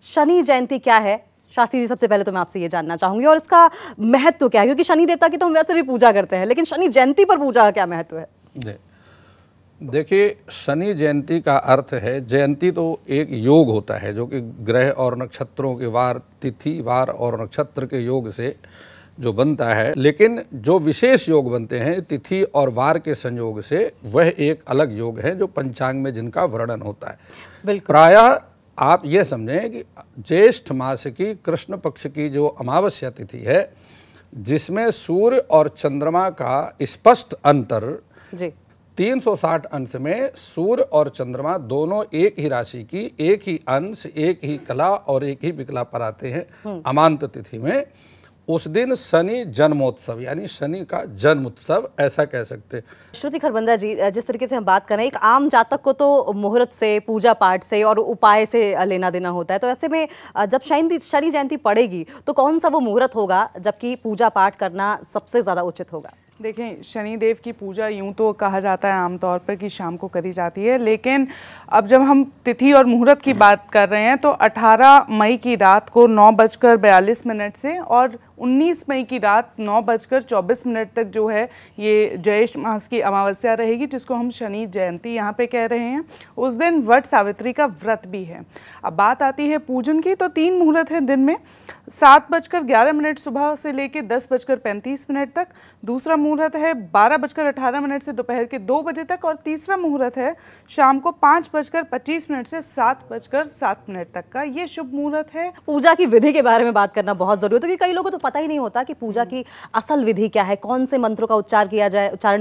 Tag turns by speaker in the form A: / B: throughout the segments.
A: शनि जयंती क्या है शास्त्री जी? सबसे पहले तो मैं आपसे ये जानना चाहूंगी, और इसका महत्व क्या है, क्योंकि शनि देवता की तो हम वैसे भी पूजा करते हैं, लेकिन शनि जयंती पर पूजा का क्या महत्व है?
B: देखिए, शनि जयंती का अर्थ है, जयंती तो एक योग होता है जो कि ग्रह और नक्षत्रों के वार, तिथि वार और नक्षत्र के योग से जो बनता है, लेकिन जो विशेष योग बनते हैं तिथि और वार के संयोग से, वह एक अलग योग है जो पंचांग में जिनका वर्णन होता है। प्रायः आप ये समझें कि ज्येष्ठ मास की कृष्ण पक्ष की जो अमावस्या तिथि है, जिसमें सूर्य और चंद्रमा का स्पष्ट अंतर जी 360 अंश में, सूर्य और चंद्रमा दोनों एक ही राशि की, एक ही अंश, एक ही कला और एक ही विकला पर आते हैं अमांत तिथि में, उस दिन शनि जन्मोत्सव यानी शनि का जन्म उत्सव ऐसा कह सकते हैं।
A: श्रुति खरबंदा जी, जिस तरीके से हम बात कर रहे हैं, एक आम जातक को तो मुहूर्त से, पूजा पाठ से और उपाय से लेना देना होता है, तो ऐसे में जब शनि जयंती पड़ेगी तो कौन सा वो मुहूर्त होगा जबकि पूजा पाठ करना सबसे ज़्यादा उचित होगा?
C: देखें, शनिदेव की पूजा यूं तो कहा जाता है आमतौर पर कि शाम को करी जाती है, लेकिन अब जब हम तिथि और मुहूर्त की बात कर रहे हैं तो 18 मई की रात को 9:42 से और 19 मई की रात 9:24 तक जो है ये ज्येष्ठ मास की अमावस्या रहेगी, जिसको हम शनि जयंती यहाँ पे कह रहे हैं। उस दिन वट सावित्री का व्रत भी है। अब बात आती है पूजन की, तो 3 मुहूर्त हैं दिन में, 7:11 सुबह से लेकर 10:35 तक, दूसरा मुहूर्त है 12:18 से दोपहर के 2 बजे तक, और तीसरा मुहूर्त है शाम को 5:25 से 7:07 तक का। ये शुभ मुहूर्त है।
A: पूजा की विधि के बारे में बात करना बहुत जरूरी है, क्योंकि कई लोगों को पता ही नहीं होता कि पूजा की असल विधि क्या है, कौन से मंत्रों का उच्चारण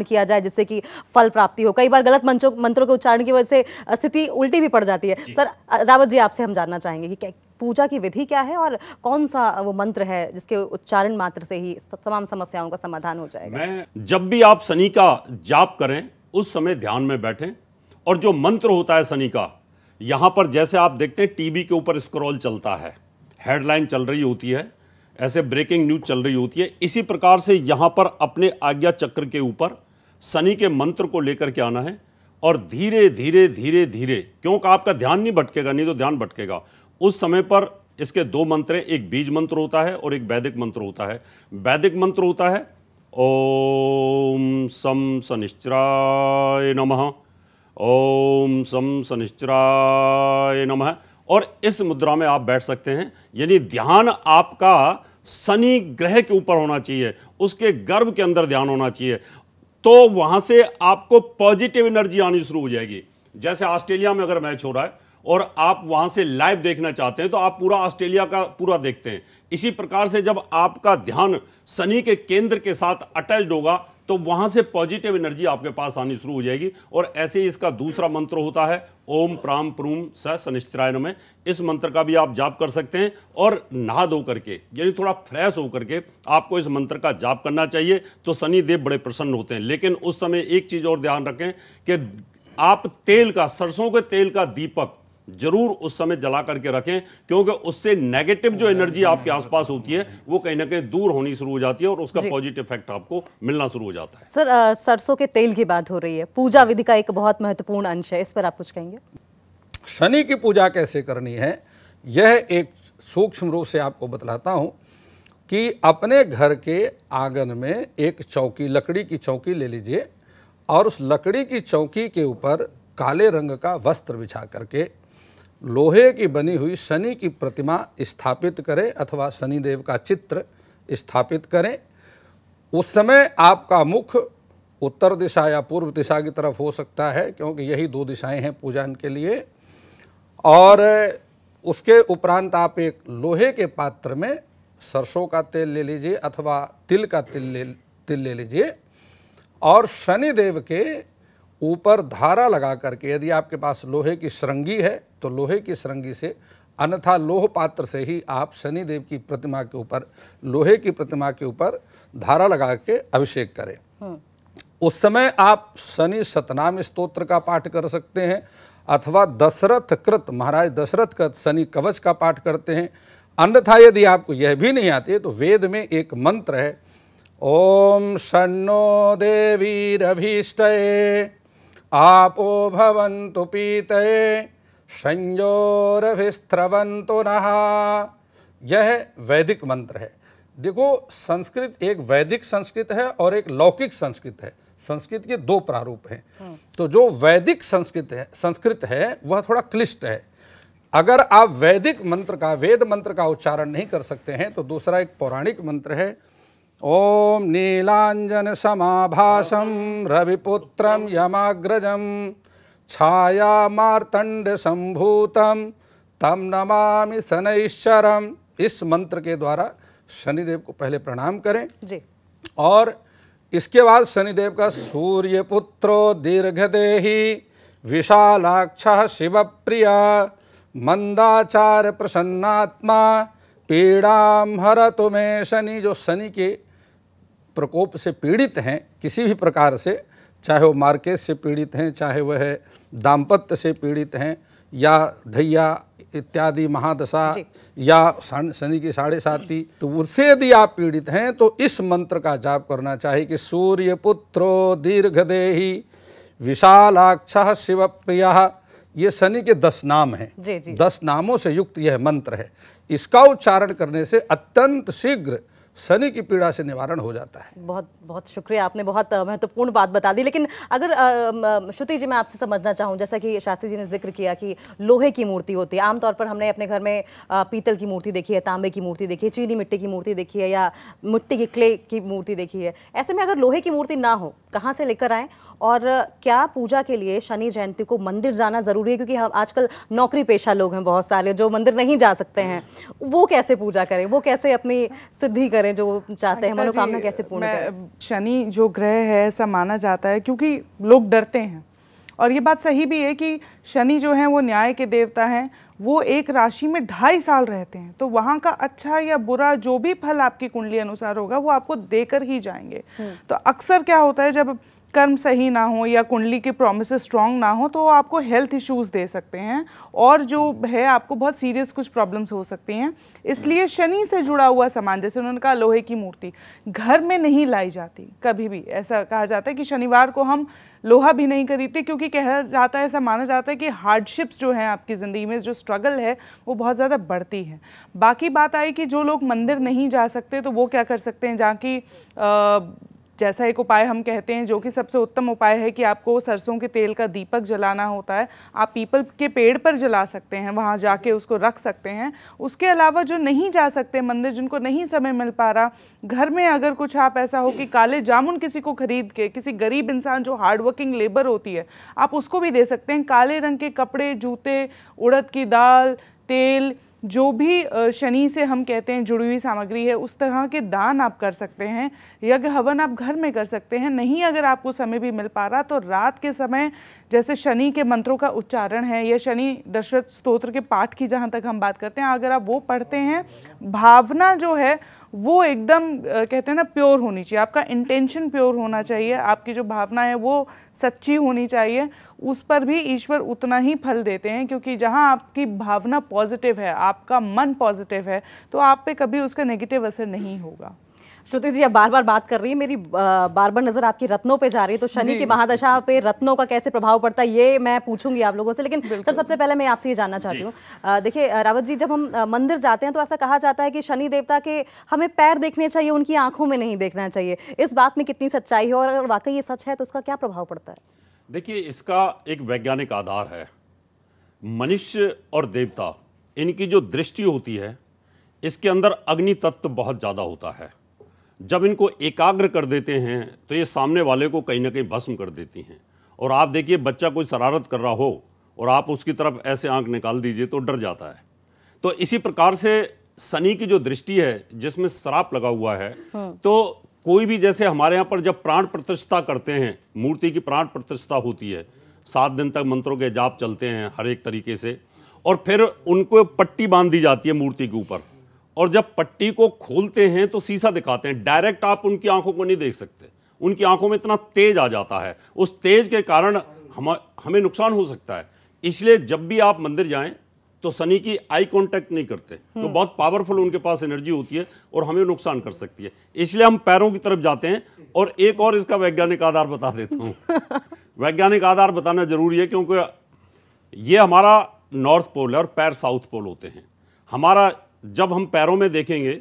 A: किया जाए जिससे कि फल प्राप्ति हो। कई बार गलत मंत्रों के उच्चारण की वजह से स्थिति उल्टी भी पड़ जाती है। सर रावत जी, आपसे हम जानना चाहेंगे कि पूजा की विधि क्या है और कौन सा वो मंत्र है जिसके उच्चारण मात्र से ही तमाम समस्याओं का समाधान हो जाएगा?
D: जब भी आप शनि का जाप करें उस समय ध्यान में बैठें, और जो मंत्र होता है शनि का, यहां पर जैसे आप देखते हैं टीवी के ऊपर स्क्रॉल चलता है, हेडलाइन चल रही होती है, ऐसे ब्रेकिंग न्यूज चल रही होती है, इसी प्रकार से यहां पर अपने आज्ञा चक्र के ऊपर शनि के मंत्र को लेकर के आना है, और धीरे धीरे धीरे धीरे, क्योंकि आपका ध्यान नहीं भटकेगा, नहीं तो ध्यान भटकेगा। उस समय पर इसके 2 मंत्र हैं, एक बीज मंत्र होता है और एक वैदिक मंत्र होता है। वैदिक मंत्र होता है ओम सम शनिश्चराय नमः, ओम सम शनिश्चराय नमः, और इस मुद्रा में आप बैठ सकते हैं। यानी ध्यान आपका शनि ग्रह के ऊपर होना चाहिए, उसके गर्भ के अंदर ध्यान होना चाहिए, तो वहां से आपको पॉजिटिव एनर्जी आनी शुरू हो जाएगी। जैसे ऑस्ट्रेलिया में अगर मैच हो रहा है और आप वहां से लाइव देखना चाहते हैं तो आप पूरा ऑस्ट्रेलिया का पूरा देखते हैं। इसी प्रकार से जब आपका ध्यान शनि के केंद्र के साथ अटैच्ड होगा तो वहां से पॉजिटिव एनर्जी आपके पास आनी शुरू हो जाएगी। और ऐसे ही इसका दूसरा मंत्र होता है ओम प्राम प्रूम स शनिश्चराय नमः। इस मंत्र का भी आप जाप कर सकते हैं, और नहा धो करके यानी थोड़ा फ्रेश होकर के आपको इस मंत्र का जाप करना चाहिए, तो शनि देव बड़े प्रसन्न होते हैं। लेकिन उस समय एक चीज और ध्यान रखें कि आप तेल का, सरसों के तेल का दीपक जरूर उस समय जला करके रखें, क्योंकि उससे नेगेटिव जो एनर्जी आपके आसपास होती है वो कहीं ना कहीं दूर होनी शुरू हो जाती है और उसका पॉजिटिव इफेक्ट आपको मिलना शुरू हो जाता है।
A: सर, सरसों के तेल की बात हो रही है, पूजा विधि का एक बहुत महत्वपूर्ण अंश है, इस पर आप कुछ कहेंगे?
B: शनि की पूजा कैसे करनी है, यह एक सूक्ष्म रूप से आपको बतलाता हूं कि अपने घर के आंगन में एक चौकी, लकड़ी की चौकी ले लीजिए, और उस लकड़ी की चौकी के ऊपर काले रंग का वस्त्र बिछा करके लोहे की बनी हुई शनि की प्रतिमा स्थापित करें अथवा शनिदेव का चित्र स्थापित करें। उस समय आपका मुख उत्तर दिशा या पूर्व दिशा की तरफ हो सकता है, क्योंकि यही 2 दिशाएं हैं पूजन के लिए। और उसके उपरांत आप एक लोहे के पात्र में सरसों का तेल ले लीजिए अथवा तिल का तिल ले लीजिए, और शनिदेव के ऊपर धारा लगा करके, यदि आपके पास लोहे की श्रृंगी है तो लोहे की श्रृंगी से, अन्यथा लोह पात्र से ही आप शनिदेव की प्रतिमा के ऊपर, लोहे की प्रतिमा के ऊपर धारा लगा के अभिषेक करें। उस समय आप शनि सतनाम स्तोत्र का पाठ कर सकते हैं, अथवा दशरथ कृत, महाराज दशरथ कृत शनि कवच का पाठ करते हैं। अन्यथा यदि आपको यह भी नहीं आती तो वेद में एक मंत्र है, ओम शन्नो देवीरभीष्टये आपो भवन्तु पीतये संयोरभिस्रवन्तु नः। यह वैदिक मंत्र है। देखो, संस्कृत एक वैदिक संस्कृत है और एक लौकिक संस्कृत है। संस्कृत के दो प्रारूप हैं। तो जो वैदिक संस्कृत है वह थोड़ा क्लिष्ट है। अगर आप वैदिक मंत्र का, वेद मंत्र का उच्चारण नहीं कर सकते हैं तो दूसरा एक पौराणिक मंत्र है, ओम नीलांजन समाभासम रविपुत्रम यमाग्रजम छाया मार्तंड संभूतम तम नमामि शनैश्चरम। इस मंत्र के द्वारा शनिदेव को पहले प्रणाम करें
A: जी।
B: और इसके बाद शनिदेव का सूर्यपुत्रो दीर्घदेही विशालाक्षः शिवप्रिया मंदाचार प्रसन्नात्मा पीड़ाम हरतु मे शनि। जो शनि के प्रकोप से पीड़ित हैं किसी भी प्रकार से, चाहे वो मार्केट से पीड़ित हैं, चाहे वह दाम्पत्य से पीड़ित हैं, या ढैया इत्यादि महादशा, या शनि की 7.5, तो उससे यदि आप पीड़ित हैं तो इस मंत्र का जाप करना चाहिए कि सूर्यपुत्रो दीर्घदेही विशालाक्षः शिवप्रियः। ये शनि के 10 नाम हैं। 10 नामों से युक्त यह मंत्र है। इसका उच्चारण करने से अत्यंत शीघ्र शनि की पीड़ा से निवारण हो जाता है।
A: बहुत बहुत शुक्रिया, आपने बहुत महत्वपूर्ण बात बता दी। लेकिन अगर श्रुति जी, मैं आपसे समझना चाहूँ, जैसा कि शास्त्री जी ने जिक्र किया कि लोहे की मूर्ति होती है, आमतौर पर हमने अपने घर में पीतल की मूर्ति देखी है, तांबे की मूर्ति देखी है, चीनी मिट्टी की मूर्ति देखी है, या मिट्टी की क्ले की मूर्ति देखी है। ऐसे में अगर लोहे की मूर्ति ना हो, कहाँ से लेकर आएँ? और क्या पूजा के लिए शनि जयंती को मंदिर जाना ज़रूरी है? क्योंकि हम आजकल नौकरी पेशा लोग हैं बहुत सारे जो मंदिर नहीं जा सकते हैं, वो कैसे पूजा करें, वो कैसे अपनी सिद्धि करें जो चाहते हैं, मनोकामना कैसे पूर्ण करें?
C: शनि जो ग्रह है ऐसा माना जाता है क्योंकि लोग डरते हैं, और ये बात सही भी है कि शनि जो है वो न्याय के देवता हैं। वो एक राशि में 2.5 साल रहते हैं, तो वहाँ का अच्छा या बुरा जो भी फल आपकी कुंडली अनुसार होगा वो आपको देकर ही जाएंगे। तो अक्सर क्या होता है, जब कर्म सही ना हो या कुंडली के प्रोमिसेस स्ट्रांग ना हो तो आपको हेल्थ इश्यूज दे सकते हैं, और जो है आपको बहुत सीरियस कुछ प्रॉब्लम्स हो सकती हैं। इसलिए शनि से जुड़ा हुआ सामान, जैसे उन्होंने कहा लोहे की मूर्ति घर में नहीं लाई जाती कभी भी। ऐसा कहा जाता है कि शनिवार को हम लोहा भी नहीं खरीदते, क्योंकि कहा जाता है, ऐसा माना जाता है कि हार्डशिप्स जो हैं आपकी ज़िंदगी में, जो स्ट्रगल है वो बहुत ज़्यादा बढ़ती है। बाकी बात आई कि जो लोग मंदिर नहीं जा सकते तो वो क्या कर सकते हैं, जहाँ की जैसा एक उपाय हम कहते हैं, जो कि सबसे उत्तम उपाय है कि आपको सरसों के तेल का दीपक जलाना होता है। आप पीपल के पेड़ पर जला सकते हैं, वहाँ जाके उसको रख सकते हैं। उसके अलावा जो नहीं जा सकते मंदिर, जिनको नहीं समय मिल पा रहा, घर में अगर कुछ आप ऐसा हो कि काले जामुन किसी को खरीद के, किसी गरीब इंसान जो हार्ड वर्किंग लेबर होती है, आप उसको भी दे सकते हैं। काले रंग के कपड़े, जूते, उड़द की दाल, तेल, जो भी शनि से हम कहते हैं जुड़ी हुई सामग्री है, उस तरह के दान आप कर सकते हैं। यज्ञ हवन आप घर में कर सकते हैं। नहीं अगर आपको समय भी मिल पा रहा तो रात के समय जैसे शनि के मंत्रों का उच्चारण है या शनि दशरथ स्तोत्र के पाठ की जहाँ तक हम बात करते हैं, अगर आप वो पढ़ते हैं, भावना जो है वो एकदम कहते हैं ना प्योर होनी चाहिए। आपका इंटेंशन प्योर होना चाहिए, आपकी जो भावना है वो सच्ची होनी चाहिए। उस पर भी ईश्वर उतना ही फल देते हैं, क्योंकि जहां आपकी भावना पॉजिटिव है, आपका मन पॉजिटिव है, तो आप पे कभी उसका नेगेटिव असर नहीं होगा।
A: श्रुति जी, अब बार बार बात कर रही है, मेरी बार बार नजर आपकी रत्नों पे जा रही है, तो शनि की महादशा पे रत्नों का कैसे प्रभाव पड़ता है ये मैं पूछूंगी आप लोगों से। लेकिन सर, सबसे पहले मैं आपसे ये जानना चाहती हूँ, देखिए रावत जी, जब हम मंदिर जाते हैं तो ऐसा कहा जाता है कि शनि देवता के हमें पैर देखने चाहिए, उनकी आंखों में नहीं देखना चाहिए। इस बात में कितनी सच्चाई है, और अगर वाकई ये सच है तो उसका क्या प्रभाव पड़ता है?
D: देखिए, इसका एक वैज्ञानिक आधार है। मनुष्य और देवता, इनकी जो दृष्टि होती है, इसके अंदर अग्नि तत्व बहुत ज़्यादा होता है। जब इनको एकाग्र कर देते हैं तो ये सामने वाले को कहीं ना कहीं भस्म कर देती हैं। और आप देखिए, बच्चा कोई शरारत कर रहा हो और आप उसकी तरफ ऐसे आंख निकाल दीजिए तो डर जाता है। तो इसी प्रकार से शनि की जो दृष्टि है, जिसमें श्राप लगा हुआ है, तो कोई भी, जैसे हमारे यहाँ पर जब प्राण प्रतिष्ठा करते हैं, मूर्ति की प्राण प्रतिष्ठा होती है, 7 दिन तक मंत्रों के जाप चलते हैं हर एक तरीके से, और फिर उनको पट्टी बांध दी जाती है मूर्ति के ऊपर। और जब पट्टी को खोलते हैं तो शीशा दिखाते हैं, डायरेक्ट आप उनकी आंखों को नहीं देख सकते, उनकी आंखों में इतना तेज आ जाता है, उस तेज के कारण हमें नुकसान हो सकता है। इसलिए जब भी आप मंदिर जाएं तो शनि की आई कांटेक्ट नहीं करते, तो बहुत पावरफुल उनके पास एनर्जी होती है और हमें नुकसान कर सकती है। इसलिए हम पैरों की तरफ जाते हैं। और एक और इसका वैज्ञानिक आधार बता देता हूँ। वैज्ञानिक आधार बताना जरूरी है, क्योंकि ये हमारा नॉर्थ पोल है और पैर साउथ पोल होते हैं। हमारा जब हम पैरों में देखेंगे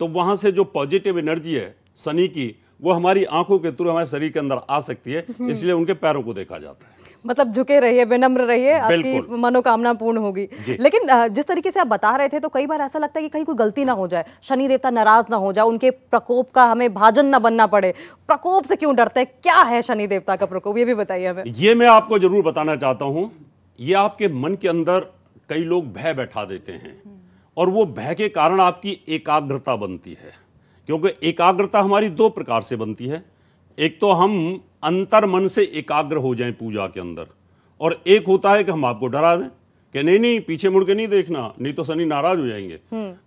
D: तो वहां से जो पॉजिटिव एनर्जी है शनि की, वो हमारी आंखों के थ्रू हमारे शरीर के अंदर आ सकती है, इसलिए उनके पैरों को देखा जाता है।
A: मतलब झुके रहिए, विनम्र रहिए, आपकी मनोकामना पूर्ण होगी। लेकिन जिस तरीके से आप बता रहे थे तो कई बार ऐसा लगता है कि कहीं कोई गलती ना हो जाए, शनि देवता नाराज ना हो जाए, उनके प्रकोप का हमें भाजन ना बनना पड़े। प्रकोप से क्यों डरते हैं? क्या है शनि देवता का प्रकोप, ये भी बताइए हमें।
D: ये मैं आपको जरूर बताना चाहता हूं। ये आपके मन के अंदर कई लोग भय बैठा देते हैं और वो भय के कारण आपकी एकाग्रता बनती है, क्योंकि एकाग्रता हमारी दो प्रकार से बनती है। एक तो हम अंतर मन से एकाग्र हो जाएं पूजा के अंदर, और एक होता है कि हम आपको डरा दें कि नहीं नहीं पीछे मुड़ के नहीं देखना, नहीं तो शनि नाराज हो जाएंगे,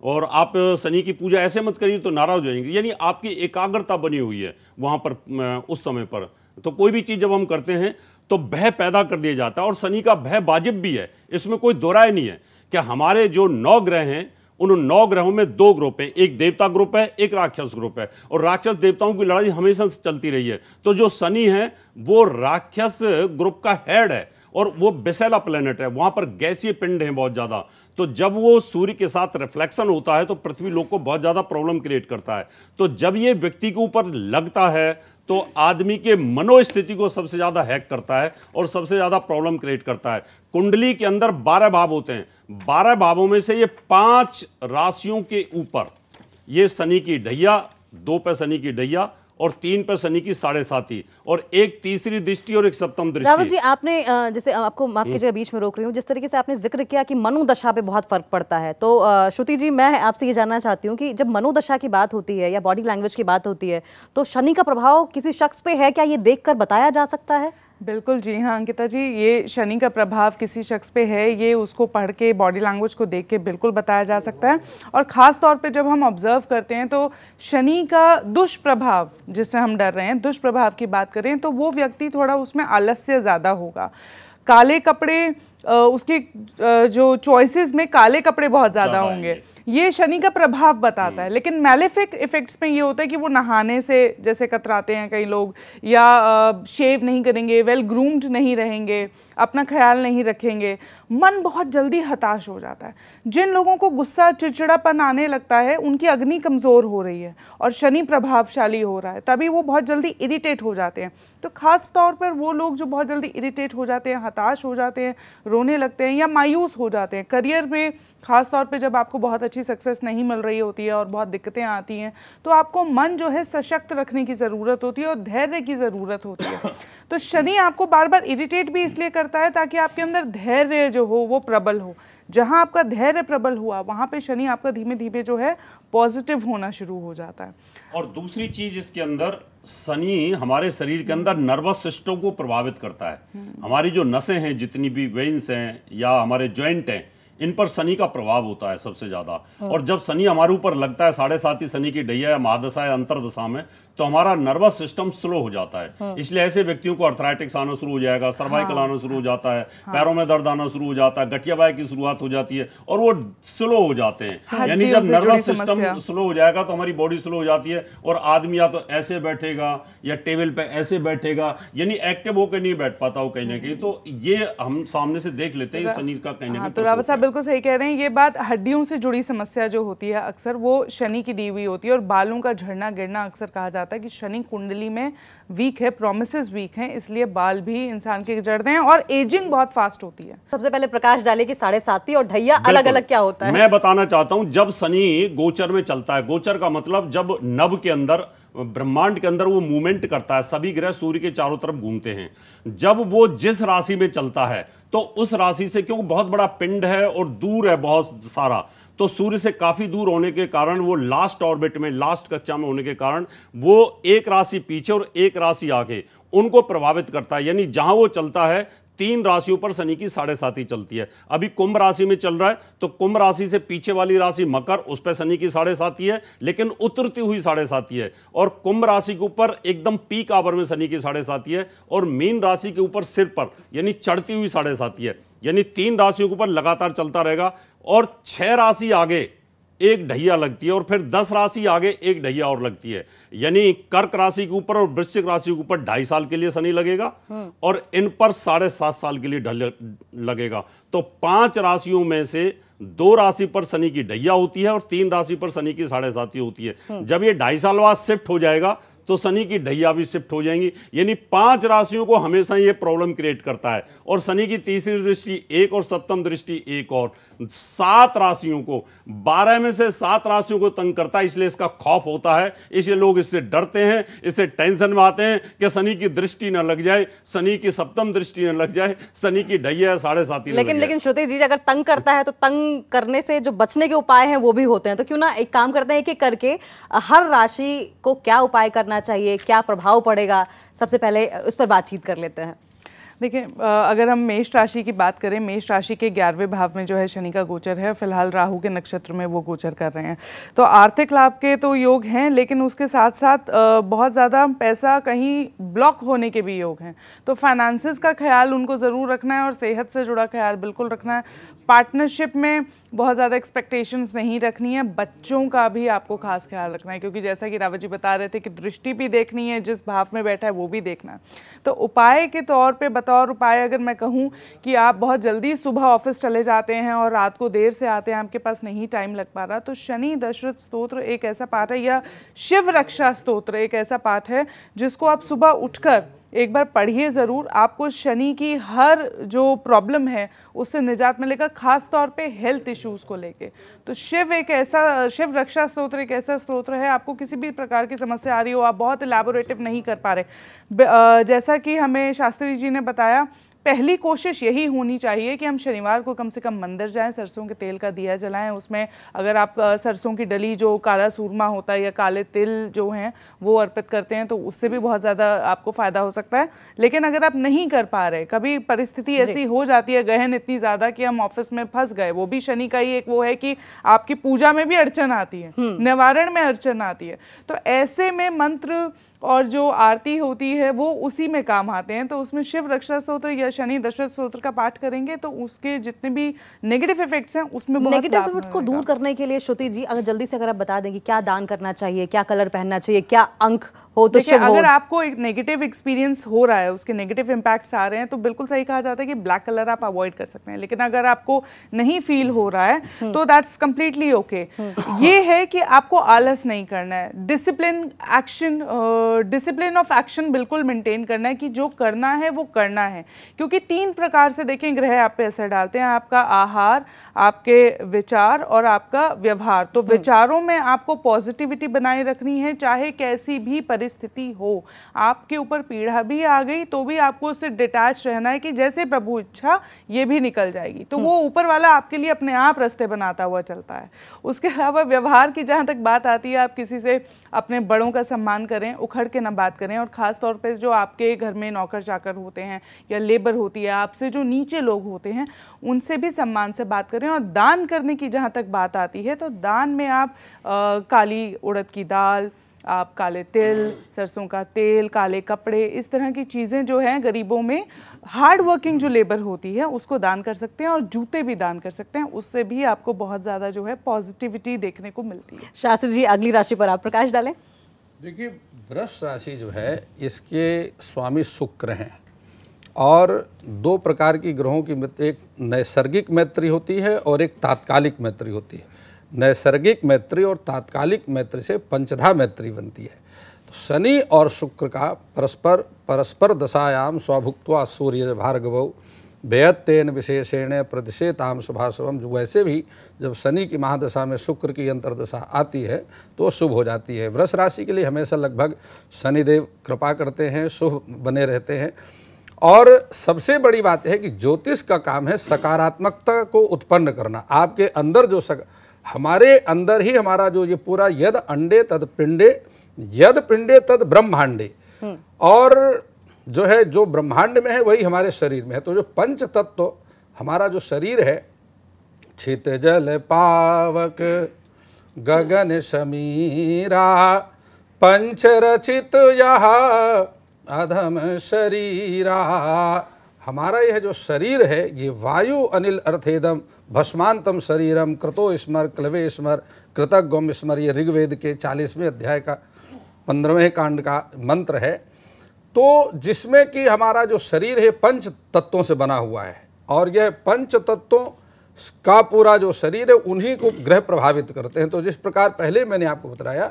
D: और आप शनि की पूजा ऐसे मत करिए तो नाराज हो जाएंगे। यानी आपकी एकाग्रता बनी हुई है वहां पर उस समय पर। तो कोई भी चीज जब हम करते हैं तो भय पैदा कर दिया जाता है, और शनि का भय वाजिब भी है, इसमें कोई दो राय नहीं है। कि हमारे जो 9 ग्रह हैं उन 9 ग्रहों में 2 ग्रुप हैं, एक देवता ग्रुप है, एक राक्षस ग्रुप है, और राक्षस देवताओं की लड़ाई हमेशा से चलती रही है। तो जो शनि है वो राक्षस ग्रुप का हेड है, और वो बेसेला प्लेनेट है, वहां पर गैसीय पिंड हैं बहुत ज्यादा। तो जब वो सूर्य के साथ रिफ्लेक्शन होता है तो पृथ्वी लोक को बहुत ज्यादा प्रॉब्लम क्रिएट करता है। तो जब ये व्यक्ति के ऊपर लगता है तो आदमी के मनोस्थिति को सबसे ज्यादा हैक करता है और सबसे ज्यादा प्रॉब्लम क्रिएट करता है। कुंडली के अंदर 12 भाव होते हैं, 12 भावों में से ये 5 राशियों के ऊपर ये शनि की ढैया, 2 पे शनि की ढैया और 3 पर शनि की 7.5, और एक तीसरी दृष्टि और एक सप्तम दृष्टि।
A: रावत जी, आपने जैसे आपको माफ कीजिएगा बीच में रोक रही हूँ, जिस तरीके से आपने जिक्र किया कि मनोदशा पे बहुत फर्क पड़ता है, तो श्रुति जी मैं आपसे ये जानना चाहती हूँ कि जब मनोदशा की बात होती है या बॉडी लैंग्वेज की बात होती है तो शनि का प्रभाव किसी शख्स पे है क्या, ये देखकर बताया जा सकता है?
C: बिल्कुल जी हाँ अंकिता जी, ये शनि का प्रभाव किसी शख्स पे है, ये उसको पढ़ के बॉडी लैंग्वेज को देख के बिल्कुल बताया जा सकता है। और ख़ास तौर पे जब हम ऑब्जर्व करते हैं तो शनि का दुष्प्रभाव जिससे हम डर रहे हैं, दुष्प्रभाव की बात करें तो वो व्यक्ति थोड़ा उसमें आलस्य ज़्यादा होगा, काले कपड़े उसके जो चॉइसेस में काले कपड़े बहुत ज़्यादा होंगे, ये शनि का प्रभाव बताता है। लेकिन मैलेफिक इफेक्ट्स में ये होता है कि वो नहाने से जैसे कतराते हैं कई लोग, या शेव नहीं करेंगे, वेल ग्रूम्ड नहीं रहेंगे, अपना ख्याल नहीं रखेंगे, मन बहुत जल्दी हताश हो जाता है। जिन लोगों को गुस्सा चिड़चिड़ापन आने लगता है उनकी अग्नि कमज़ोर हो रही है और शनि प्रभावशाली हो रहा है, तभी वो बहुत जल्दी इरिटेट हो जाते हैं। तो ख़ास तौर पर वो लोग जो बहुत जल्दी इरिटेट हो जाते हैं, हताश हो जाते हैं, रोने लगते हैं या मायूस हो जाते हैं करियर में, ख़ास तौर पे जब आपको बहुत अच्छी सक्सेस नहीं मिल रही होती है और बहुत दिक्कतें आती हैं, तो आपको मन जो है सशक्त रखने की ज़रूरत होती है और धैर्य की ज़रूरत होती है। तो शनि आपको बार बार इरिटेट भी इसलिए करता है ताकि आपके अंदर धैर्य जो हो वो प्रबल हो। जहाँ आपका धैर्य प्रबल हुआ वहाँ पे शनि आपका धीमे धीमे जो है पॉजिटिव होना शुरू हो जाता है।
D: और दूसरी चीज इसके अंदर, शनि हमारे शरीर के अंदर नर्वस सिस्टम को प्रभावित करता है। हमारी जो नसें हैं, जितनी भी वेन्स हैं या हमारे जॉइंट हैं, इन पर शनि का प्रभाव होता है सबसे ज्यादा। और जब शनि हमारे ऊपर लगता है 7.5 शनि की ढैया या महादशा या अंतरदशा में, तो हमारा नर्वस सिस्टम स्लो हो जाता है। इसलिए ऐसे व्यक्तियों को अर्थराइटिक्स आना शुरू हो जाएगा, सर्वाइकल आना शुरू हो जाता है, पैरों में दर्द आना शुरू हो जाता है, गठियाबाई की शुरुआत हो जाती है और वो स्लो हो जाते हैं। यानी जब नर्वस सिस्टम स्लो हो जाएगा तो हमारी बॉडी स्लो हो जाती है और आदमी या तो ऐसे बैठेगा या टेबल पे ऐसे बैठेगा, यानी एक्टिव होकर नहीं बैठ पाता वो कहीं ना कहीं। तो ये हम सामने से देख लेते हैं शनि का कहीं ना कहीं।
C: तो रावत साहब बिल्कुल सही कह रहे हैं, ये बात हड्डियों से जुड़ी समस्या जो होती है अक्सर वो शनि की दी हुई होती है। और बालों का झड़ना गिरना, अक्सर कहा जाता है कि शनि कुंडली में वीक है, प्रोमिसेस वीक हैं, इसलिए बाल भी इंसान के झड़ते हैं और एजिंग बहुत फास्ट होती है।
A: सबसे पहले प्रकाश डाले कि 7.5 और ढैया अलग अलग क्या होता है।
D: मैं बताना चाहता हूं, जब शनि गोचर में चलता है, गोचर का मतलब जब नभ के अंदर, ब्रह्मांड के अंदर वो मूवमेंट करता है, सभी ग्रह सूर्य के चारों तरफ घूमते हैं, जब वो जिस राशि में चलता है तो उस राशि से, क्योंकि बहुत बड़ा पिंड है और दूर है बहुत सारा, तो सूर्य से काफी दूर होने के कारण वो लास्ट ऑर्बिट में, लास्ट कक्षा में होने के कारण वो एक राशि पीछे और एक राशि आगे उनको प्रभावित करता है। यानी जहां वो चलता है 3 राशियों पर शनि की 7.5 चलती है। अभी कुंभ राशि में चल रहा है तो कुंभ राशि से पीछे वाली राशि मकर, उस पर शनि की 7.5 है, लेकिन उतरती हुई 7.5 है। और कुंभ राशि के ऊपर एकदम पीक आवर में शनि की 7.5 है, और मीन राशि के ऊपर सिर पर यानी चढ़ती हुई 7.5 है। यानी 3 राशियों के ऊपर लगातार चलता रहेगा। और 6 राशि आगे एक ढैया लगती है और फिर 10 राशि आगे एक ढैया और लगती है, यानी कर्क राशि के ऊपर और वृश्चिक राशि के ऊपर 2.5 साल के लिए शनि लगेगा और इन पर 7.5 साल के लिए लगेगा। तो 5 राशियों में से 2 राशि पर शनि की ढैया होती है और 3 राशि पर शनि की 7.5 होती है। जब ये 2.5 साल बाद शिफ्ट हो जाएगा तो शनि की ढैया भी शिफ्ट हो जाएंगी, यानी 5 राशियों को हमेशा ये प्रॉब्लम क्रिएट करता है। और शनि की तीसरी दृष्टि 1 और सप्तम दृष्टि 1 और 7 राशियों को, 12 में से 7 राशियों को तंग करता है, इसलिए इसका खौफ होता है, इसलिए लोग इससे डरते हैं, इससे टेंशन में आते हैं कि शनि की दृष्टि न लग जाए, शनि की सप्तम दृष्टि न लग जाए, शनि की ढैया 7.5
A: लेकिन श्रुति जी अगर तंग करता है तो तंग करने से जो बचने के उपाय हैं वो भी होते हैं, तो क्यों ना एक काम करते हैं एक एक करके हर राशि को क्या उपाय करना चाहिए, क्या प्रभाव पड़ेगा, सबसे पहले उस पर बातचीत कर लेते हैं।
C: देखिए, अगर हम मेष राशि की बात करें, मेष राशि के 11वें भाव में जो है शनि का गोचर है, फिलहाल राहु के नक्षत्र में वो गोचर कर रहे हैं। तो आर्थिक लाभ के तो योग हैं, लेकिन उसके साथ साथ बहुत ज़्यादा पैसा कहीं ब्लॉक होने के भी योग हैं। तो फाइनेंसेस का ख्याल उनको ज़रूर रखना है और सेहत से जुड़ा ख्याल बिल्कुल रखना है। पार्टनरशिप में बहुत ज़्यादा एक्सपेक्टेशंस नहीं रखनी है। बच्चों का भी आपको खास ख्याल रखना है, क्योंकि जैसा कि रावत जी बता रहे थे कि दृष्टि भी देखनी है, जिस भाव में बैठा है वो भी देखना है। तो उपाय के तौर पे, बतौर उपाय अगर मैं कहूँ कि आप बहुत जल्दी सुबह ऑफिस चले जाते हैं और रात को देर से आते हैं, आपके पास नहीं टाइम लग पा रहा, तो शनि दशरथ स्तोत्र एक ऐसा पाठ है, या शिव रक्षा स्तोत्र एक ऐसा पाठ है जिसको आप सुबह उठकर एक बार पढ़िए ज़रूर। आपको शनि की हर जो प्रॉब्लम है उससे निजात मिलेगा, खास तौर पे हेल्थ इश्यूज़ को लेके। तो शिव रक्षा स्तोत्र एक ऐसा स्तोत्र है, आपको किसी भी प्रकार की समस्या आ रही हो, आप बहुत इलैबोरेटिव नहीं कर पा रहे, जैसा कि हमें शास्त्री जी ने बताया, पहली कोशिश यही होनी चाहिए कि हम शनिवार को कम से कम मंदिर जाएं, सरसों के तेल का दिया जलाएं। उसमें अगर आप सरसों की डली, जो काला सूरमा होता है, या काले तिल जो हैं वो अर्पित करते हैं, तो उससे भी बहुत ज़्यादा आपको फ़ायदा हो सकता है। लेकिन अगर आप नहीं कर पा रहे, कभी परिस्थिति ऐसी हो जाती है गहन इतनी ज़्यादा कि हम ऑफिस में फंस गए, वो भी शनि का ही एक वो है कि आपकी पूजा में भी अड़चन आती है, निवारण में अड़चन आती है, तो ऐसे में मंत्र और जो आरती होती है वो उसी में काम आते हैं। तो उसमें शिव रक्षा स्तोत्र या शनि दशरथ स्तोत्र का पाठ करेंगे तो उसके जितने भी नेगेटिव इफेक्ट्स हैं उसमें बहुत
A: नेगेटिव इफेक्ट्स को दूर करने के लिए श्रुति जी अगर जल्दी से अगर आप बता देंगे क्या दान करना चाहिए, क्या कलर पहनना चाहिए, क्या अंक हो तो शुभ हो।
C: अगर आपको एक नेगेटिव एक्सपीरियंस हो रहा है, उसके नेगेटिव इंपैक्ट्स आ रहे हैं, तो बिल्कुल सही कहा जाता है कि ब्लैक कलर आप अवॉइड कर सकते हैं। लेकिन अगर आपको नहीं फील हो रहा है तो दैट्स कंप्लीटली ओके। ये है कि आपको आलस नहीं करना है, डिसिप्लिन ऑफ एक्शन बिल्कुल मेंटेन करना है कि जो करना है वो करना है। क्योंकि 3 प्रकार से देखें ग्रह आप पे असर डालते हैं, आपका आहार, आपके विचार और आपका व्यवहार। तो विचारों में आपको पॉजिटिविटी बनाए रखनी है, चाहे कैसी भी परिस्थिति हो। आपके ऊपर पीड़ा भी आ गई तो भी आपको उससे डिटैच रहना है कि जैसे प्रभु इच्छा ये भी निकल जाएगी। तो वो ऊपर वाला आपके लिए अपने आप रास्ते बनाता हुआ चलता है। उसके अलावा व्यवहार की जहाँ तक बात आती है, आप किसी से अपने बड़ों का सम्मान करें, उखड़ के ना बात करें, और ख़ास तौर पे जो आपके घर में नौकर चाकर होते हैं या लेबर होती है, आपसे जो नीचे लोग होते हैं, उनसे भी सम्मान से बात करें। और दान करने की जहाँ तक बात आती है तो दान में आप काली उड़द की दाल, आप काले तिल, सरसों का तेल, काले कपड़े, इस तरह की चीज़ें जो हैं गरीबों में, हार्ड वर्किंग जो लेबर होती है उसको दान कर सकते हैं, और जूते भी दान कर सकते हैं। उससे भी आपको बहुत ज़्यादा जो है पॉजिटिविटी देखने को मिलती है।
A: शास्त्री जी अगली राशि पर आप प्रकाश डालें।
B: देखिए, वृष राशि जो है इसके स्वामी शुक्र हैं, और 2 प्रकार की ग्रहों की एक नैसर्गिक मैत्री होती है और एक तात्कालिक मैत्री होती है। नैसर्गिक मैत्री और तात्कालिक मैत्री से पंचधा मैत्री बनती है। तो शनि और शुक्र का परस्पर दशायाम स्वभुक्त्वा सूर्य भार्गवौ बेयत्तेन विशेषेण प्रदिशेताम शुभाशुभम। जो वैसे भी जब शनि की महादशा में शुक्र की अंतर्दशा आती है तो शुभ हो जाती है। वृष राशि के लिए हमेशा लगभग शनिदेव कृपा करते हैं, शुभ बने रहते हैं। और सबसे बड़ी बात है कि ज्योतिष का काम है सकारात्मकता को उत्पन्न करना। आपके अंदर जो हमारे अंदर ही हमारा जो ये पूरा यद अंडे तद पिंडे, यद पिंडे तद ब्रह्मांडे, और जो है जो ब्रह्मांड में है वही हमारे शरीर में है। तो जो पंच तत्व हमारा जो शरीर है, छित जल पावक गगन समीरा, पंच रचित यह अधम शरीरा। हमारा यह जो शरीर है ये वायु अनिल अर्थेदम भस्मांतम शरीरम कृतो स्मर क्लवे स्मर कृतज्ञम स्मर, ये ऋग्वेद के 40वें अध्याय का 15वें कांड का मंत्र है। तो जिसमें कि हमारा जो शरीर है पंच तत्वों से बना हुआ है, और यह पंच तत्वों का पूरा जो शरीर है उन्हीं को ग्रह प्रभावित करते हैं। तो जिस प्रकार पहले मैंने आपको बताया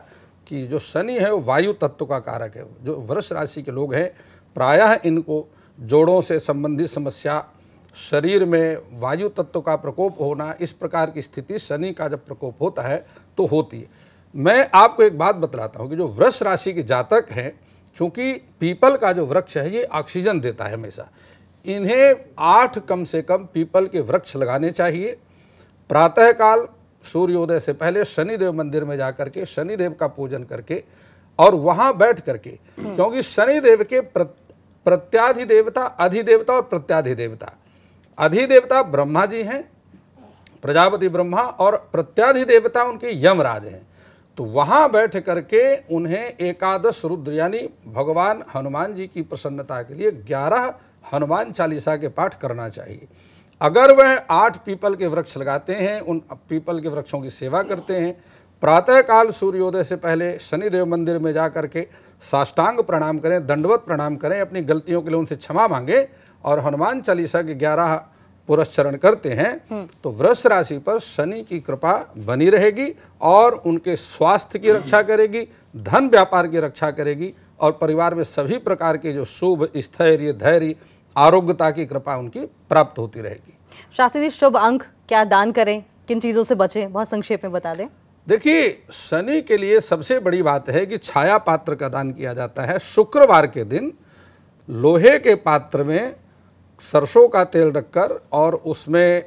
B: कि जो शनि है वो वायु तत्व का कारक है। जो वृष राशि के लोग हैं प्रायः इनको जोड़ों से संबंधित समस्या, शरीर में वायु तत्व का प्रकोप होना, इस प्रकार की स्थिति शनि का जब प्रकोप होता है तो होती है। मैं आपको एक बात बतलाता हूँ कि जो वृष राशि के जातक हैं, क्योंकि पीपल का जो वृक्ष है ये ऑक्सीजन देता है हमेशा, इन्हें 8 कम से कम पीपल के वृक्ष लगाने चाहिए। प्रातःकाल सूर्योदय से पहले शनिदेव मंदिर में जाकर के शनिदेव का पूजन करके और वहाँ बैठ करके, क्योंकि शनिदेव के प्रत्याधिदेवता, अधिदेवता और प्रत्याधिदेवता, अधिदेवता ब्रह्मा जी हैं, प्रजापति ब्रह्मा, और प्रत्याधिदेवता उनके यमराज हैं। तो वहाँ बैठ करके उन्हें एकादश रुद्र यानी भगवान हनुमान जी की प्रसन्नता के लिए 11 हनुमान चालीसा के पाठ करना चाहिए। अगर वह 8 पीपल के वृक्ष लगाते हैं, उन पीपल के वृक्षों की सेवा करते हैं, प्रातःकाल सूर्योदय से पहले शनिदेव मंदिर में जा करके साष्टांग प्रणाम करें, दंडवत प्रणाम करें, अपनी गलतियों के लिए उनसे क्षमा मांगे और हनुमान चालीसा के 11 पुरस्चरण करते हैं, तो वृष राशि पर शनि की कृपा बनी रहेगी और उनके स्वास्थ्य की रक्षा करेगी, धन व्यापार की रक्षा करेगी और परिवार में सभी प्रकार के जो शुभ, स्थैर्य, धैर्य, आरोग्यता की कृपा उनकी प्राप्त होती रहेगी।
A: शास्त्री जी, शुभ अंक क्या दान करें, किन चीज़ों से बचें, बहुत संक्षेप में बता दें।
B: देखिए, शनि के लिए सबसे बड़ी बात है कि छाया पात्र का दान किया जाता है। शुक्रवार के दिन लोहे के पात्र में सरसों का तेल रखकर और उसमें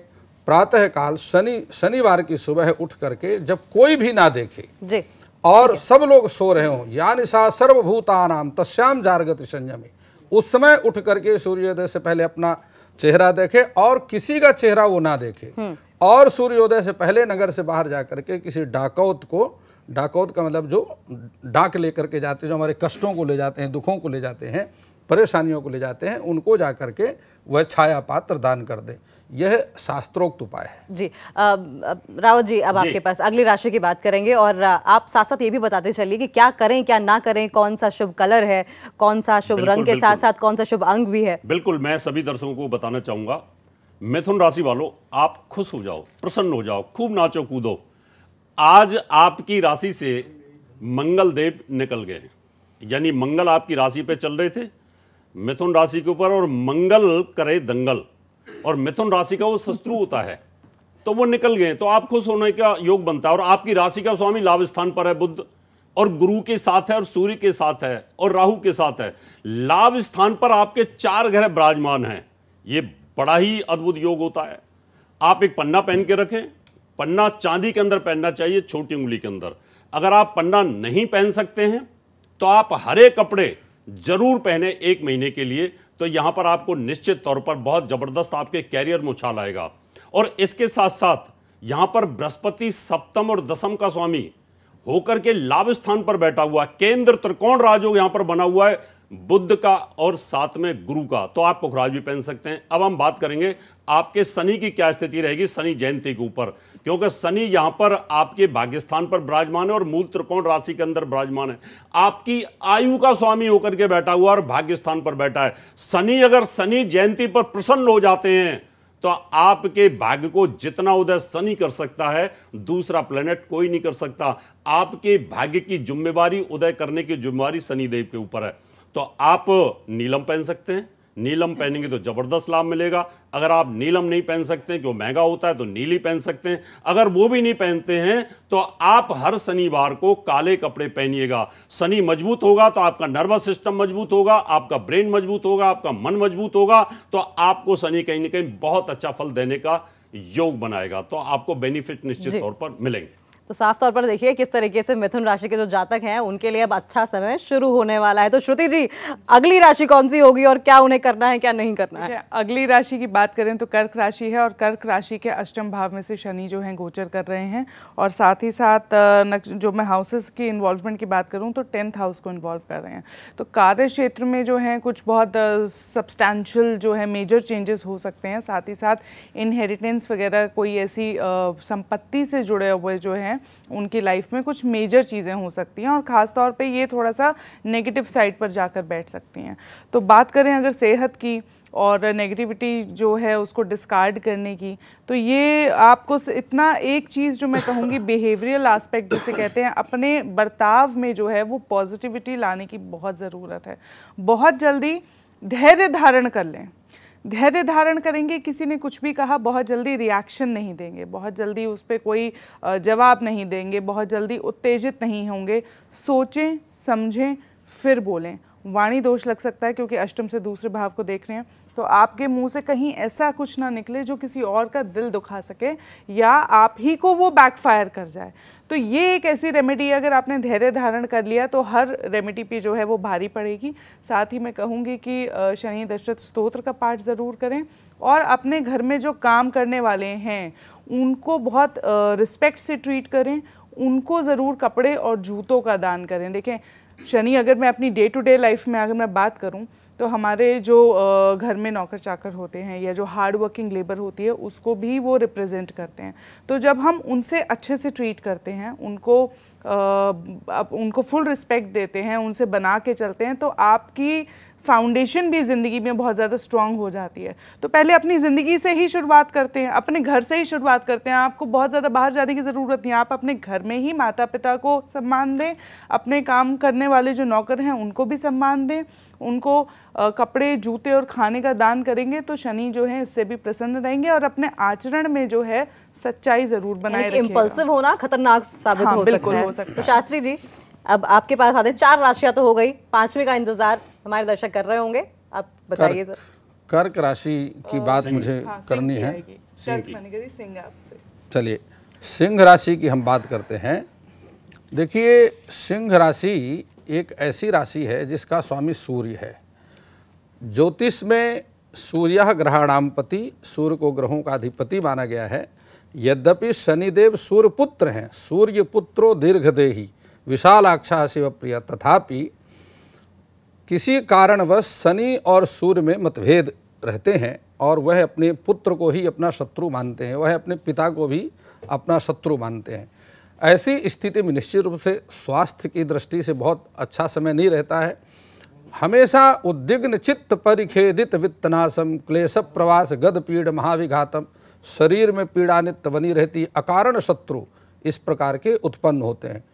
B: प्रातःकाल शनिवार की सुबह उठ करके, जब कोई भी ना देखे
A: जी,
B: और सब लोग सो रहे हों, या निशा सर्वभूतानाम तस्याम जागृति संयमी, उस समय उठ करके सूर्योदय से पहले अपना चेहरा देखे और किसी का चेहरा वो ना देखे, और सूर्योदय से पहले नगर से बाहर जा करके किसी डाकौत को, डाकौत का मतलब जो डाक लेकर के जाते हैं, जो हमारे कष्टों को ले जाते हैं, दुखों को ले जाते हैं, परेशानियों को ले जाते हैं, उनको जा करके वह छाया पात्र दान कर दें। यह शास्त्रोक्त उपाय है।
A: जी, रावत जी, अब आपके पास अगली राशि की बात करेंगे और आप साथ साथ ये भी बताते चलिए कि क्या करें क्या ना करें, कौन सा शुभ कलर है, कौन सा शुभ रंग के साथ साथ कौन सा शुभ अंग भी है।
D: बिल्कुल, मैं सभी दर्शकों को बताना चाहूंगा, मिथुन राशि वालों, आप खुश हो जाओ, प्रसन्न हो जाओ, खूब नाचो कूदो। आज आपकी राशि से मंगल देव निकल गए, यानी मंगल आपकी राशि पे चल रहे थे मिथुन राशि के ऊपर, और मंगल करे दंगल, और मिथुन राशि का वो शत्रु होता है, तो वो निकल गए, तो आप खुश होने का योग बनता है। और आपकी राशि का स्वामी लाभ स्थान पर है बुध, और गुरु के साथ है, और सूर्य के साथ है, और राहु के साथ है। लाभ स्थान पर आपके 4 ग्रह विराजमान हैं। ये बड़ा ही अद्भुत योग होता है। आप एक पन्ना पहन के रखें, पन्ना चांदी के अंदर पहनना चाहिए, छोटी उंगली के अंदर। अगर आप पन्ना नहीं पहन सकते हैं तो आप हरे कपड़े जरूर पहने 1 महीने के लिए, तो यहां पर आपको निश्चित तौर पर बहुत जबरदस्त आपके कैरियर में उछाल आएगा। और इसके साथ साथ यहां पर बृहस्पति सप्तम और दशम का स्वामी होकर के लाभ स्थान पर बैठा हुआ, केंद्र त्रिकोण राजयोग यहां पर बना हुआ है बुध का और साथ में गुरु का, तो आप पुखराज भी पहन सकते हैं। अब हम बात करेंगे आपके शनि की क्या स्थिति रहेगी शनि जयंती के ऊपर, क्योंकि शनि यहां पर आपके भाग्यस्थान पर विराजमान है और मूल त्रिकोण राशि के अंदर विराजमान है। आपकी आयु का स्वामी होकर के बैठा हुआ और भाग्यस्थान पर बैठा है शनि। अगर शनि जयंती पर प्रसन्न हो जाते हैं तो आपके भाग्य को जितना उदय शनि कर सकता है दूसरा प्लेनेट कोई नहीं कर सकता। आपके भाग्य की जिम्मेवारी, उदय करने की जिम्मेवारी शनिदेव के ऊपर है। तो आप नीलम पहन सकते हैं, नीलम पहनेंगे तो जबरदस्त लाभ मिलेगा। अगर आप नीलम नहीं पहन सकते क्यों महंगा होता है, तो नीली पहन सकते हैं। अगर वो भी नहीं पहनते हैं तो आप हर शनिवार को काले कपड़े पहनिएगा। शनि मजबूत होगा तो आपका नर्वस सिस्टम मजबूत होगा, आपका ब्रेन मजबूत होगा, आपका मन मजबूत होगा, तो आपको शनि कहीं ना कहीं बहुत अच्छा फल देने का योग बनाएगा, तो आपको बेनिफिट निश्चित तौर पर मिलेंगे।
A: तो साफ तौर पर देखिए किस तरीके से मिथुन राशि के जो जातक हैं उनके लिए अब अच्छा समय शुरू होने वाला है। तो श्रुति जी, अगली राशि कौन सी होगी और क्या उन्हें करना है, क्या नहीं करना है?
C: अगली राशि की बात करें तो कर्क राशि है, और कर्क राशि के अष्टम भाव में से शनि जो है गोचर कर रहे हैं, और साथ ही साथ जो मैं हाउसेस की इन्वॉल्वमेंट की बात करूं तो 10th हाउस को इन्वॉल्व कर रहे हैं। तो कार्य क्षेत्र में जो है कुछ बहुत सब्सटैंशियल जो है मेजर चेंजेस हो सकते हैं। साथ ही साथ इनहेरिटेंस वगैरह कोई ऐसी संपत्ति से जुड़े हुए जो हैं उनकी लाइफ में कुछ मेजर चीज़ें हो सकती हैं, और ख़ास तौर पे ये थोड़ा सा नेगेटिव साइड पर जाकर बैठ सकती हैं। तो बात करें अगर सेहत की और नेगेटिविटी जो है उसको डिस्कार्ड करने की, तो ये आपको इतना एक चीज़ जो मैं कहूँगी बिहेवियरल एस्पेक्ट जिसे कहते हैं, अपने बर्ताव में जो है वो पॉजिटिविटी लाने की बहुत ज़रूरत है। बहुत जल्दी धैर्य धारण कर लें। धैर्य धारण करेंगे, किसी ने कुछ भी कहा बहुत जल्दी रिएक्शन नहीं देंगे, बहुत जल्दी उस पर कोई जवाब नहीं देंगे, बहुत जल्दी उत्तेजित नहीं होंगे। सोचें समझें फिर बोलें। वाणी दोष लग सकता है क्योंकि अष्टम से दूसरे भाव को देख रहे हैं, तो आपके मुंह से कहीं ऐसा कुछ ना निकले जो किसी और का दिल दुखा सके या आप ही को वो बैकफायर कर जाए। तो ये एक ऐसी रेमेडी, अगर आपने धैर्य धारण कर लिया तो हर रेमेडी पे जो है वो भारी पड़ेगी। साथ ही मैं कहूँगी कि शनि दशरथ स्तोत्र का पाठ ज़रूर करें, और अपने घर में जो काम करने वाले हैं उनको बहुत रिस्पेक्ट से ट्रीट करें, उनको ज़रूर कपड़े और जूतों का दान करें। देखें, शनि अगर मैं अपनी डे टू डे लाइफ में अगर मैं बात करूं तो हमारे जो घर में नौकर चाकर होते हैं या जो हार्ड वर्किंग लेबर होती है उसको भी वो रिप्रेजेंट करते हैं। तो जब हम उनसे अच्छे से ट्रीट करते हैं, उनको फुल रिस्पेक्ट देते हैं, उनसे बना के चलते हैं, तो आपकी फाउंडेशन भी ज़िंदगी में बहुत ज़्यादा स्ट्रांग हो जाती है। तो पहले अपनी ज़िंदगी से ही शुरुआत करते हैं, अपने घर से ही शुरुआत करते हैं। आपको बहुत ज़्यादा बाहर जाने की ज़रूरत नहीं है, आप अपने घर में ही माता पिता को सम्मान दें, अपने काम करने वाले जो नौकर हैं उनको भी सम्मान दें, उनको कपड़े जूते और खाने का दान करेंगे तो शनि जो है इससे भी प्रसन्न रहेंगे, और अपने आचरण में जो है सच्चाई ज़रूर बनाए रखिएगा।
A: इम्पल्सिव होना खतरनाक साबित हो सकता है। तो शास्त्री जी, अब आपके पास आते हैं। 4 राशियां तो हो गई, 5वीं का इंतजार हमारे दर्शक कर रहे होंगे, आप बताइए सर।
B: कर्क राशि की बात मुझे करनी है। चलिए सिंह राशि की हम बात करते हैं। देखिए, सिंह राशि एक ऐसी राशि है जिसका स्वामी सूर्य है। ज्योतिष में सूर्य ग्रहाणामपति, सूर्य को ग्रहों का अधिपति माना गया है। यद्यपि शनिदेव सूर्य पुत्र हैं, सूर्य पुत्रो दीर्घदेही विशालाक्षा शिवप्रिय, तथापि किसी कारणवश शनि और सूर्य में मतभेद रहते हैं और वह अपने पुत्र को ही अपना शत्रु मानते हैं, वह अपने पिता को भी अपना शत्रु मानते हैं। ऐसी स्थिति में निश्चित रूप से स्वास्थ्य की दृष्टि से बहुत अच्छा समय नहीं रहता है। हमेशा उद्विग्न चित्त परिखेदित वित्तनाशम क्लेश प्रवास गद पीड़ महाविघातम, शरीर में पीड़ा नित्य बनी रहती, अकारण शत्रु इस प्रकार के उत्पन्न होते हैं।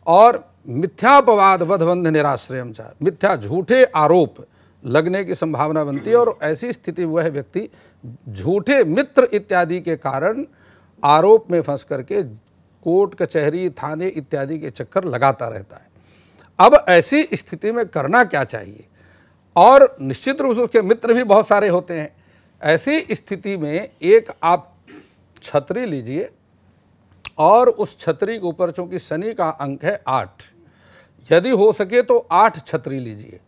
B: और मिथ्यापवाद वधबंध निराश्रयम चा, मिथ्या झूठे आरोप लगने की संभावना बनती है, और ऐसी स्थिति वह व्यक्ति झूठे मित्र इत्यादि के कारण आरोप में फंस करके कोर्ट कचहरी थाने इत्यादि के चक्कर लगाता रहता है। अब ऐसी स्थिति में करना क्या चाहिए? और निश्चित रूप से उसके मित्र भी बहुत सारे होते हैं। ऐसी स्थिति में एक आप छतरी लीजिए, और उस छतरी के ऊपर, चूंकि शनि का अंक है 8, यदि हो सके तो 8 छतरी लीजिए,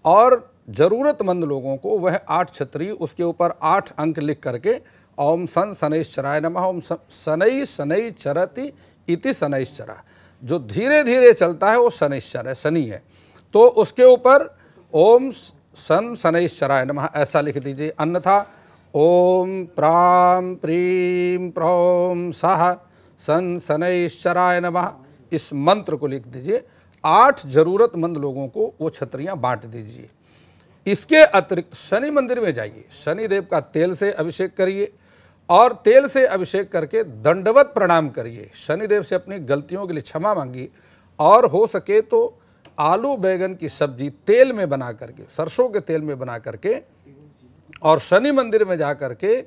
B: और ज़रूरतमंद लोगों को वह 8 छतरी उसके ऊपर 8 अंक लिख करके ओम सन शनैश्चराय नमः, ओम शनै शनै चरति इति शनैश्चरा, जो धीरे धीरे चलता है वो शनैश्चर है, शनि है, तो उसके ऊपर ओम सन शनैश्चराय नमः ऐसा लिख दीजिए। अन्यथा ओम प्राम प्रीम प्रौम सह सन शनैश्चराय नमः इस मंत्र को लिख दीजिए। 8 जरूरतमंद लोगों को वो छतरियाँ बांट दीजिए। इसके अतिरिक्त शनि मंदिर में जाइए, शनिदेव का तेल से अभिषेक करिए, और तेल से अभिषेक करके दंडवत प्रणाम करिए। शनिदेव से अपनी गलतियों के लिए क्षमा मांगिए, और हो सके तो आलू बैगन की सब्जी तेल में बना करके, सरसों के तेल में बना करके, और शनि मंदिर में जा करके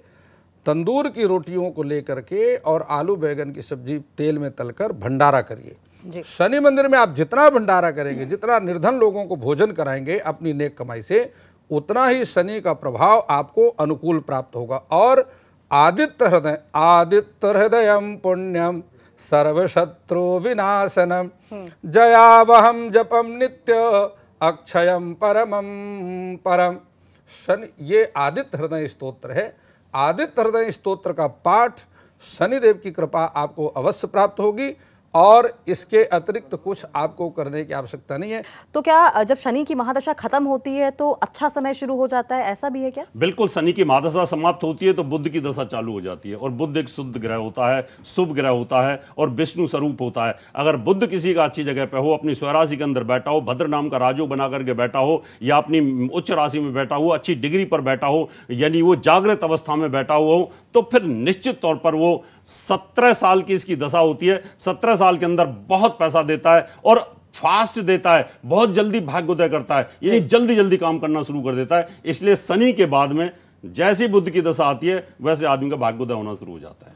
B: तंदूर की रोटियों को लेकर के और आलू बैगन की सब्जी तेल में तलकर भंडारा करिए। शनि मंदिर में आप जितना भंडारा करेंगे, जितना निर्धन लोगों को भोजन कराएंगे अपनी नेक कमाई से, उतना ही शनि का प्रभाव आपको अनुकूल प्राप्त होगा। और आदित्य हृदयम पुण्यम सर्वशत्रु विनाशनम जयावहम जपम नित्य अक्षयम परमम परम। शनि, ये आदित्य हृदय स्तोत्र है। आदित्य हृदय स्तोत्र का पाठ शनिदेव की कृपा आपको अवश्य प्राप्त होगी और इसके अतिरिक्त कुछ आपको करने की आवश्यकता नहीं है।
A: तो क्या जब शनि की महादशा खत्म होती है तो अच्छा समय शुरू हो जाता है, ऐसा भी है क्या?
D: बिल्कुल, शनि की महादशा समाप्त होती है तो बुध की दशा चालू हो जाती है। और बुध एक शुद्ध ग्रह होता है, शुभ ग्रह होता है और विष्णु स्वरूप होता है। अगर बुध किसी का अच्छी जगह पे हो, अपनी स्वराशि के अंदर बैठा हो, भद्र नाम का राजो बना करके बैठा हो, या अपनी उच्च राशि में बैठा हो, अच्छी डिग्री पर बैठा हो, यानी वो जागृत अवस्था में बैठा हुआ हो, तो फिर निश्चित तौर पर वो 17 साल की इसकी दशा होती है। 17 साल के अंदर बहुत पैसा देता है और फास्ट देता है, बहुत जल्दी भाग्योदय करता है, यानी जल्दी जल्दी काम करना शुरू कर देता है। इसलिए शनि के बाद में जैसी बुध की दशा आती है वैसे आदमी का भाग्योदय होना शुरू हो जाता है।